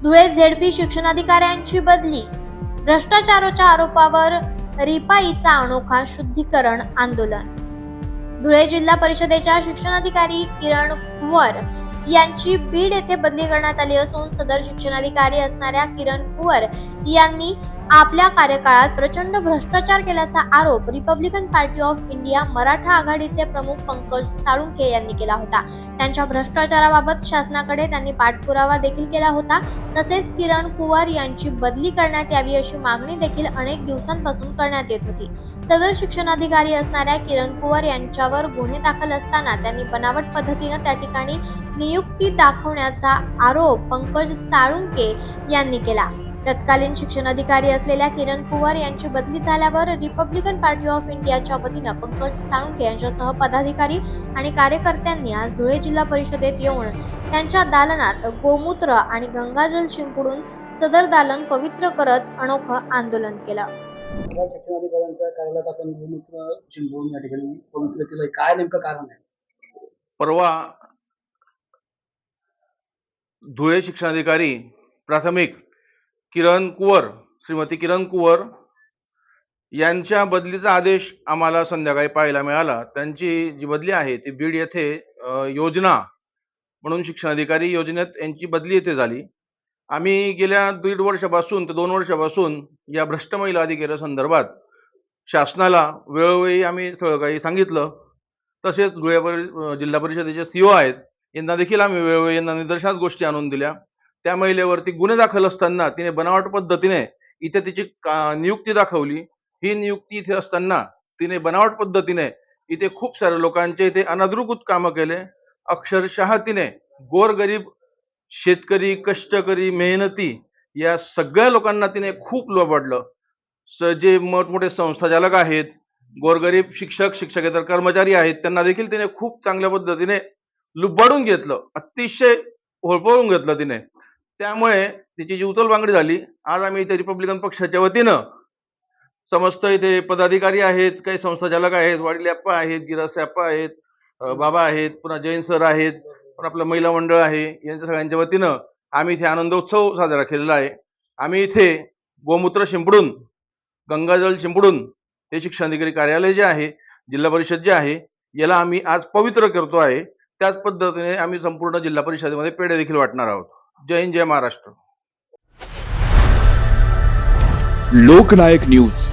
Dhule ZP शिक्षणाधिकाऱ्यांची बदली, भ्रष्टाचाराच्या आरोपावर रिपाईचा अनोखा शुद्धीकरण आंदोलन। धुळे जिल्हा परिषदेच्या शिक्षणाधिकारी किरण कुंवर यांची बीड येथे बदली करण्यात आली असून सदर शिक्षणाधिकारी असणाऱ्या किरण कुंवर यांनी आपल्या कार्यकाळात प्रचंड भ्रष्टाचार केल्याचा आरोप Republican party of India Maratha आघाडीचे प्रमुख पंकज साळुंखे यांनी केला होता। त्यांच्या भ्रष्टाचाराबाबत शासनाकडे त्यांनी पाठपुरावा देखील केला होता। तसेच किरण कुंवर यांची बदली करण्यात यावी अशी मागणी देखील अनेक दिवसांपासून करण्यात येत होती। सदर शिक्षणाधिकारी असणाऱ्या किरण कुंवर यांच्यावर गुन्हे दाखल असताना त्यांनी बनावट पद्धतीने त्या ठिकाणी नियुक्ती दाखवण्याचा आरोप पंकज साळुंखे यांनी केला। तत्कालीन शिक्षणाधिकारी असलेल्या किरण कुंवर यांची बदली झाल्यावर रिपब्लिकन पार्टी ऑफ इंडियाच्या वतीनं पंकज साळुंखे यांच्यासह पदाधिकारी आणि कार्यकर्त्यांनी आज धुळे जिल्हा परिषदेत येऊन त्यांच्या दालनात गोमूत्र आणि गंगाजल शिंपडून सदर दालन पवित्र करत अनोखं आंदोलन केलं। शिक्षणाधिकाऱ्यांच्या कार्यालयात आपण गोमूत्र शिंपडून या ठिकाणी पवित्र केलंय, काय नेमकं कारण आहे? परवा धुळे शिक्षणाधिकारी प्राथमिक श्रीमती किरण कुंवर यांच्या बदलीचा आदेश आम्हाला संध्याकाळी पाहायला मिळाला। त्यांची जी बदली आहे ती बीड येथे योजना म्हणून शिक्षणाधिकारी योजनेत यांची बदली येथे झाली। आम्ही गेल्या 1.5 वर्षापासून ते 2 वर्षापासून या भ्रष्ट महिला अधिकारी संदर्भात शासनाला वेळोवेळी आम्ही सगळं काही सांगितलं। तसेच धुळे जिल्हा परिषदेचे सीओ आहेत यांना देखील आम्ही वेळोवेळी यांना निदर्शनास गोष्टी आणून दिल्या। त्या महिलेवरती गुन्हे दाखल असताना तिने बनावट पद्धतीने इथे तिची नियुक्ती दाखवली। ही नियुक्ती इथे असताना तिने बनावट पद्धतीने इथे खूप साऱ्या लोकांचे इथे अनधिकृत कामं केले। अक्षरशः तिने गोरगरीब शेतकरी, कष्टकरी, मेहनती या सगळ्या लोकांना तिने खूप लुबाडलं। जे मोठमोठे संस्थाचालक आहेत, गोरगरीब शिक्षक, शिक्षकेतर कर्मचारी आहेत, त्यांना देखील तिने खूप चांगल्या पद्धतीने लुबाडून घेतलं, अतिशय होळपळून घेतलं तिने। त्यामुळे तिची जी उचलबांगडी झाली। आज आम्ही इथे रिपब्लिकन पक्षाच्या वतीनं समस्त इथे पदाधिकारी आहेत, काही संस्थाचालक आहेत, वाडील अप्पा आहेत, गिरासे अप्पा आहेत, बाबा आहेत, पुन्हा जैन सर आहेत, पण आपलं महिला मंडळ आहे, यांच्या सगळ्यांच्या वतीनं आम्ही इथे आनंदोत्सव साजरा केलेला आहे। आम्ही इथे गोमूत्र शिंपडून, गंगाजल शिंपडून हे शिक्षणाधिकारी कार्यालय जे आहे, जिल्हा परिषद जे आहे, याला आम्ही आज पवित्र करतो आहे। त्याच पद्धतीने आम्ही संपूर्ण जिल्हा परिषदेमध्ये पेढे देखील वाटणार आहोत। जय हिंद, जय महाराष्ट्र। लोकनायक न्यूज